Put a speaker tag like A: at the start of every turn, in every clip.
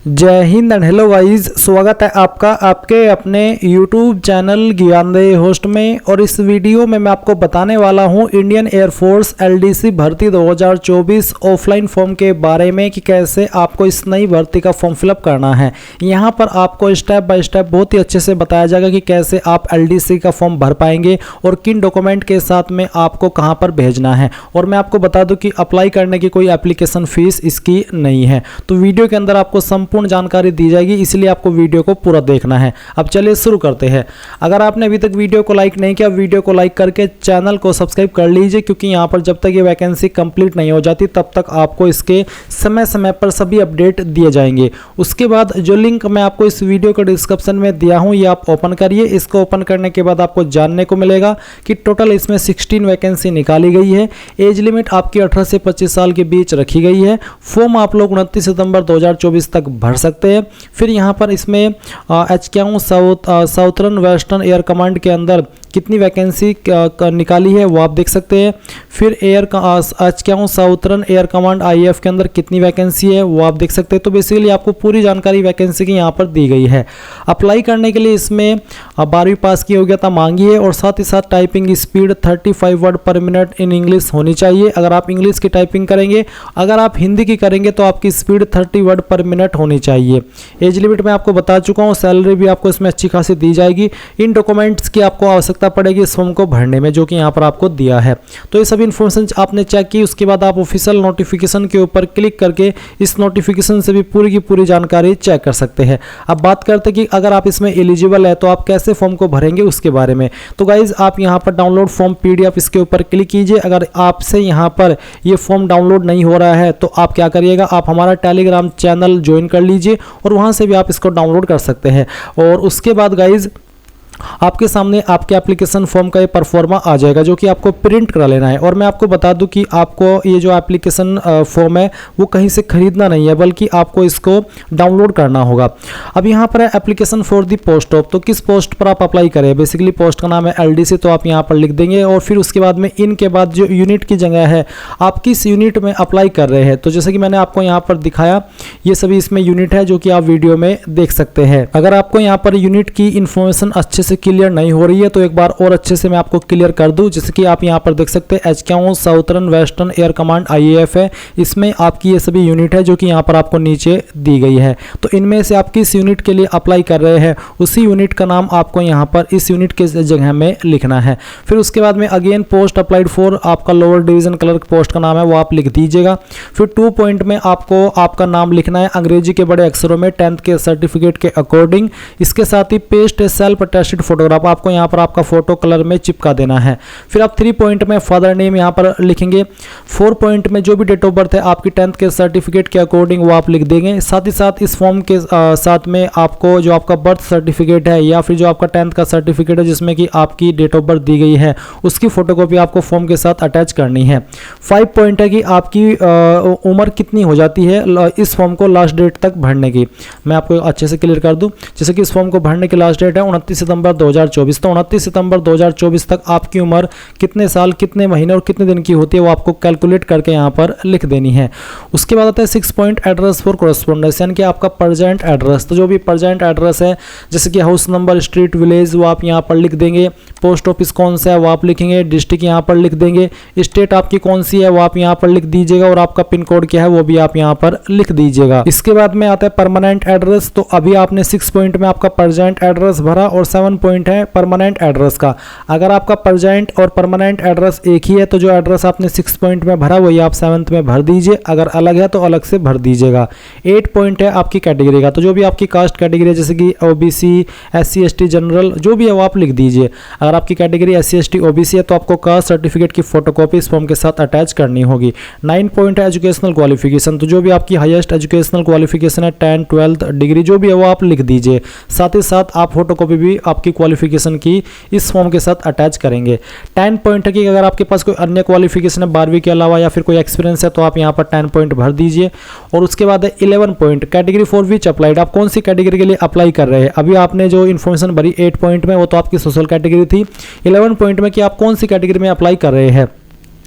A: जय Hind and hello guys, स्वागत है आपका आपके अपने YouTube चैनल ज्ञानदेह होस्ट में। और इस वीडियो में मैं आपको बताने वाला हूं इंडियन एयरफोर्स LDC भर्ती 2024 ऑफलाइन फॉर्म के बारे में कि कैसे आपको इस नई भर्ती का फॉर्म फिलअप करना है। यहां पर आपको स्टेप बाय स्टेप बहुत ही अच्छे से बताया जाएगा कि कैसे आप LDC का फॉर्म भर पाएंगे और किन डॉक्यूमेंट के साथ में आपको कहां पर भेजना है। और मैं आपको बता दूं कि अप्लाई करने की कोई एप्लीकेशन फीस इसकी नहीं है। तो वीडियो के अंदर आपको संपूर्ण जानकारी दी जाएगी, इसलिए आपको वीडियो को पूरा देखना है। अब चलिए शुरू करते हैं। अगर आपने अभी तक वीडियो को लाइक नहीं किया, वीडियो को लाइक करके चैनल को सब्सक्राइब कर लीजिए, क्योंकि यहाँ पर जब तक ये वैकेंसी कंप्लीट नहीं हो जाती तब तक आपको इसके समय समय पर सभी अपडेट दिए जाएंगे। उसके बाद जो लिंक मैं आपको इस वीडियो के डिस्क्रिप्शन में दिया हूँ, ये आप ओपन करिए। इसको ओपन करने के बाद आपको जानने को मिलेगा कि टोटल इसमें 16 वैकेंसी निकाली गई है। एज लिमिट आपकी 18 से 25 साल के बीच रखी गई है। फॉर्म आप लोग 29 सितंबर 2024 तक भर सकते हैं। फिर यहाँ पर इसमें HQ southern western air command के अंदर कितनी वैकेंसी निकाली है वो आप देख सकते हैं। फिर HQ southern air command IAF के अंदर कितनी वैकेंसी है वो आप देख सकते हैं। तो बेसिकली आपको पूरी जानकारी वैकेंसी की यहाँ पर दी गई है। अप्लाई करने के लिए इसमें 12वीं पास की योग्यता मांगी है और साथ ही साथ टाइपिंग स्पीड 35 वर्ड पर मिनट इन इंग्लिश होनी चाहिए। अगर आप इंग्लिश की टाइपिंग करेंगे, अगर आप हिंदी की करेंगे तो आपकी स्पीड 30 वर्ड पर मिनट होनी चाहिए। एज लिमिट मैं आपको बता चुका हूँ। सैलरी भी आपको इसमें अच्छी खासी दी जाएगी। इन डॉक्यूमेंट्स की आपको आवश्यकता पड़ेगी इस फॉर्म को भरने में, जो कि यहाँ पर आपको दिया है। तो ये सभी इन्फॉर्मेशन आपने चेक की, उसके बाद आप ऑफिशियल नोटिफिकेशन के ऊपर क्लिक करके इस नोटिफिकेशन से भी पूरी की पूरी जानकारी चेक कर सकते हैं। अब बात करते हैं कि अगर आप इसमें एलिजिबल है तो आप कैसे फॉर्म को भरेंगे उसके बारे में। तो गाइज आप यहाँ पर डाउनलोड फॉर्म PDF इसके ऊपर क्लिक कीजिए। अगर आपसे यहाँ पर ये फॉर्म डाउनलोड नहीं हो रहा है तो आप क्या करिएगा, आप हमारा टेलीग्राम चैनल ज्वाइन कर लीजिए और वहाँ से भी आप इसको डाउनलोड कर सकते हैं। और उसके बाद गाइज आपके सामने आपके एप्लीकेशन फॉर्म का ये परफॉर्मा आ जाएगा, जो कि आपको प्रिंट करा लेना है। और मैं आपको बता दूं कि आपको ये जो एप्लीकेशन फॉर्म है वो कहीं से खरीदना नहीं है, बल्कि आपको इसको डाउनलोड करना होगा। अब यहाँ पर है application for the post of, तो किस पोस्ट पर आप अप्लाई करें। बेसिकली पोस्ट का नाम है LDC, तो आप यहाँ पर लिख देंगे। और फिर उसके बाद में इनके बाद जो यूनिट की जगह है, आप किस यूनिट में अप्लाई कर रहे हैं। तो जैसे कि मैंने आपको यहाँ पर दिखाया, ये सभी इसमें यूनिट है जो कि आप वीडियो में देख सकते हैं। अगर आपको यहाँ पर यूनिट की इंफॉर्मेशन अच्छे से क्लियर नहीं हो रही है तो एक बार और अच्छे से मैं आपको क्लियर कर दूं। जैसे कि आप यहां पर देख सकते हैं HQ southern western air command IAF है। इसमें आपकी ये सभी यूनिट है जो कि यहां पर आपको नीचे दी गई है। तो इनमें से आप किस यूनिट के लिए अप्लाई कर रहे हैं, उसी यूनिट का नाम आपको यहां पर इस यूनिट के जगह में लिखना है। फिर उसके बाद में अगेन पोस्ट अप्लाइड फॉर, आपका लोअर डिवीजन क्लर्क पोस्ट का नाम है वो आप लिख दीजिएगा। फिर 2 पॉइंट में आपको आपका नाम लिखना है अंग्रेजी के बड़े अक्षरों में 10th के सर्टिफिकेट के अकॉर्डिंग। इसके साथ ही पेस्ट सेल्फ अटेस्टेड फोटोग्राफ, आपको यहाँ पर आपका फोटो कलर में चिपका देना है। फिर आप 3 पॉइंट में फादर नेम यहाँ पर लिखेंगे। 4 पॉइंट में जो भी डेट ऑफ बर्थ है आपकी 10th के सर्टिफिकेट के अकॉर्डिंग वो आप लिख देंगे। साथ ही साथ इस फॉर्म के साथ में आपको जो आपका बर्थ सर्टिफिकेट है या फिर जो आपका 10th का सर्टिफिकेट है जिसमें कि आपकी डेट ऑफ बर्थ दी गई है, उसकी फोटोकॉपी आपको फॉर्म के साथ अटैच करनी है। 5 पॉइंट है कि आपकी उम्र कितनी हो जाती है इस फॉर्म को लास्ट डेट तक भरने की। मैं आपको अच्छे से क्लियर कर दूं, जैसे कि इस फॉर्म को भरने की लास्ट डेट है 29 सितंबर 2024। तो 29 सितंबर 2024 तक आपकी उम्र कितने साल, कितने महीने और कितने दिन की होती है वो आपको कैलकुलेट करके यहाँ पर लिख देनी है। उसके बाद आता है 6 पॉइंट एड्रेस फॉर कॉरेस्पॉन्डेंस, यानी कि आपका प्रेजेंट एड्रेस। तो जो भी प्रेजेंट एड्रेस है, जैसे कि हाउस नंबर, स्ट्रीट, विलेज, वो आप यहाँ पर लिख देंगे। पोस्ट ऑफिस कौन सा है वो आप लिखेंगे। डिस्ट्रिक्ट यहाँ पर लिख देंगे। स्टेट आपकी कौन सी है वो आप यहाँ पर लिख दीजिएगा। और आपका पिन कोड क्या है वो भी आप यहाँ पर लिख दीजिएगा। इसके बाद में आता है परमानेंट एड्रेस। तो अभी आपने 6 पॉइंट में आपका प्रेजेंट एड्रेस भरा और 7 पॉइंट है परमानेंट एड्रेस का। अगर आपका प्रेजेंट और परमानेंट एड्रेस एक ही है तो जो एड्रेस आपने 6 पॉइंट में भरा वही आप 7th में भर दीजिए। अगर अलग है तो अलग से भर दीजिएगा। 8 पॉइंट है आपकी कैटेगरी का। तो जो भी आपकी कास्ट कैटेगरी है, जैसे कि OBC, SC ST जनरल, जो भी है वो आप लिख दीजिए। अगर आपकी कैटेगरी SC ST OBC है तो आपको कास्ट सर्टिफिकेट की फोटोकॉपी इस फॉर्म के साथ अटैच करनी होगी। 9 पॉइंट है एजुकेशनल क्वालिफिकेशन। तो जो भी आपकी हाईएस्ट एजुकेशनल क्वालिफिकेशन है, 10th 12th डिग्री जो भी है वो आप लिख दीजिए। साथ ही साथ आप फोटोकॉपी भी आपकी क्वालिफिकेशन की इस फॉर्म के साथ अटैच करेंगे। 10 पॉइंट है कि अगर आपके पास कोई अन्य क्वालिफिकेशन है 12वीं के अलावा या फिर कोई एक्सपीरियंस है तो आप यहाँ पर 10 पॉइंट भर दीजिए। और उसके बाद है 11 point category for which applied, आप कौन सी कैटेगरी के लिए अप्लाई कर रहे हैं। अभी आपने जो इन्फॉर्मेशन भरी 8 पॉइंट में वो तो आपकी सोशल कैटेगरी थी। 11 पॉइंट में कि आप कौन सी कैटेगरी में अप्लाई कर रहे हैं।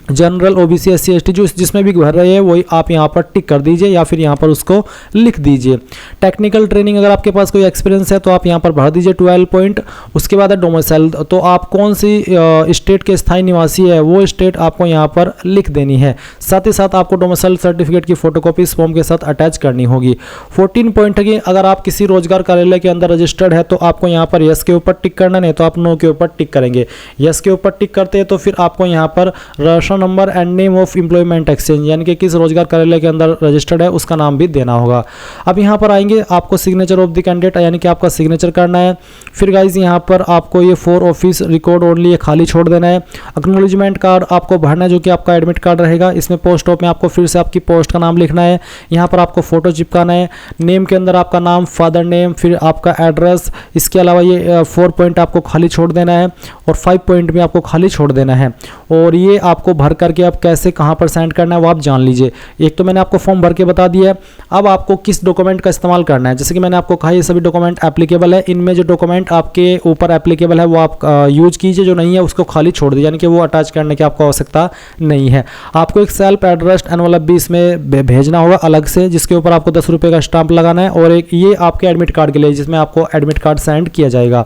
A: जनरल, ओबीसी, एससी, एसटी जो जिसमें भी भर रहे हैं वही आप यहाँ पर टिक कर दीजिए या फिर यहाँ पर उसको लिख दीजिए। टेक्निकल ट्रेनिंग अगर आपके पास कोई एक्सपीरियंस है तो आप यहाँ पर भर दीजिए 12 पॉइंट। उसके बाद है डोमिसाइल, तो आप कौन सी स्टेट के स्थायी निवासी है वो स्टेट आपको यहाँ पर लिख देनी है। साथ ही साथ आपको डोमिसाइल सर्टिफिकेट की फोटोकॉपी इस फॉर्म के साथ अटैच करनी होगी। 14 पॉइंट है कि अगर आप किसी रोजगार कार्यालय के अंदर रजिस्टर्ड है तो आपको यहाँ पर यस के ऊपर टिक करना, नहीं तो आप नो के ऊपर टिक करेंगे। यस के ऊपर टिक करते हैं तो फिर आपको यहाँ पर registration number and name of employment exchange यानी कि किस रोजगार कार्यालय के अंदर रजिस्टर्ड है उसका नाम भी देना होगा। अब यहाँ पर आएंगे, आपको सिग्नेचर ऑफ द कैंडिडेट यानी कि आपका सिग्नेचर करना है। फिर गाइज यहाँ पर आपको ये फॉर ऑफिस रिकॉर्ड ओनली ये खाली छोड़ देना है। एक्नॉलेजमेंट कार्ड आपको भरना है जो कि आपका एडमिट कार्ड रहेगा। इसमें पोस्ट ऑफ में आपको फिर से आपकी पोस्ट का नाम लिखना है। यहाँ पर आपको फोटो चिपकाना है। नेम के अंदर आपका नाम, फादर नेम, फिर आपका एड्रेस। इसके अलावा ये 4 पॉइंट आपको खाली छोड़ देना है और 5 पॉइंट भी आपको खाली छोड़ देना है। और ये आपको भर करके आप कैसे कहाँ पर सेंड करना है वो आप जान लीजिए। एक तो मैंने आपको फॉर्म भर के बता दिया है। अब आपको किस डॉक्यूमेंट का इस्तेमाल करना है, जैसे कि मैंने आपको कहा ये सभी डॉक्यूमेंट एप्लीकेबल है। इनमें जो डॉक्यूमेंट आपके ऊपर एप्लीकेबल है वो आप यूज कीजिए, जो नहीं है उसको खाली छोड़ दीजिए, यानी कि वो अटैच करने की आपको आवश्यकता नहीं है। आपको एक सेल्फ एड्रेस्ड एनवलप भी इसमें भेजना होगा अलग से, जिसके ऊपर आपको 10 रुपये का स्टाम्प लगाना है। और एक ये आपके एडमिट कार्ड के लिए जिसमें आपको एडमिट कार्ड सेंड किया जाएगा।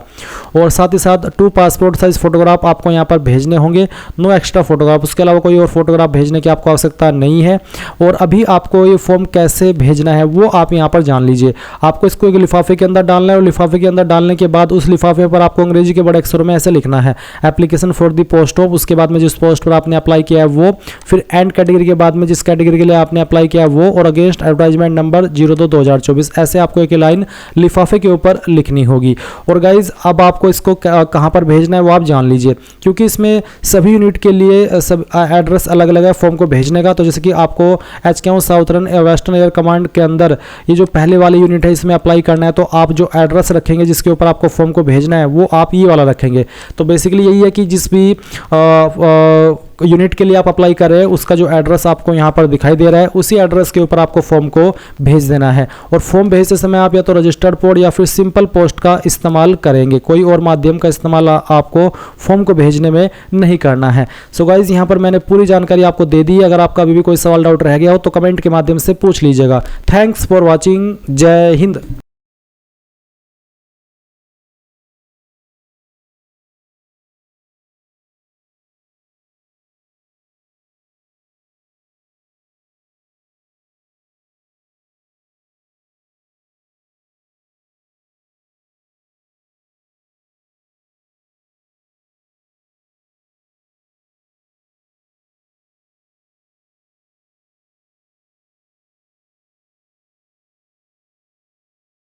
A: और साथ ही साथ 2 पासपोर्ट साइज फोटोग्राफ आपको यहाँ पर भेजने होंगे, नो एक्स्ट्रा फोटोग्राफ। उसके अलावा कोई और फोटोग्राफ भेजने की आपको आवश्यकता नहीं है। और अभी आपको ये फॉर्म कैसे भेजना है वो आप यहाँ पर जान लीजिए। आपको इसको एक लिफाफे के अंदर डालना है और लिफाफे के अंदर डालने के बाद उस लिफाफे पर आपको अंग्रेजी के बड़े अक्षरों में ऐसे लिखना है, application for the post of. उसके बाद में जिस पोस्ट पर आपने अप्लाई किया है वो, फिर एंड कैटेगरी के बाद में जिस कैटेगरी के लिए आपने अप्लाई किया है वो, और अगेंस्ट एडवर्टाइजमेंट नंबर 02/2024। ऐसे आपको एक लाइन लिफाफे के ऊपर लिखनी होगी। और गाइज अब आपको इसको कहाँ पर भेजना है वो आप जान लीजिए, क्योंकि इसमें सभी यूनिट के लिए सब एड्रेस अलग अलग है फॉर्म को भेजने का। तो जैसे कि आपको HQ southern western air command के अंदर ये जो पहले वाली यूनिट है इसमें अप्लाई करना है, तो आप जो एड्रेस रखेंगे जिसके ऊपर आपको फॉर्म को भेजना है वो आप ये वाला रखेंगे। तो बेसिकली यही है कि जिस भी यूनिट के लिए आप अप्लाई कर रहे हैं उसका जो एड्रेस आपको यहाँ पर दिखाई दे रहा है उसी एड्रेस के ऊपर आपको फॉर्म को भेज देना है। और फॉर्म भेजते समय आप या तो रजिस्टर्ड पोर्ट या फिर सिंपल पोस्ट का इस्तेमाल करेंगे, कोई और माध्यम का इस्तेमाल आपको फॉर्म को भेजने में नहीं करना है। सो गाइज यहाँ पर मैंने पूरी जानकारी आपको दे दी है। अगर आपका अभी भी कोई सवाल डाउट रह गया हो तो कमेंट के माध्यम से पूछ लीजिएगा। Thanks for watching. जय हिंद।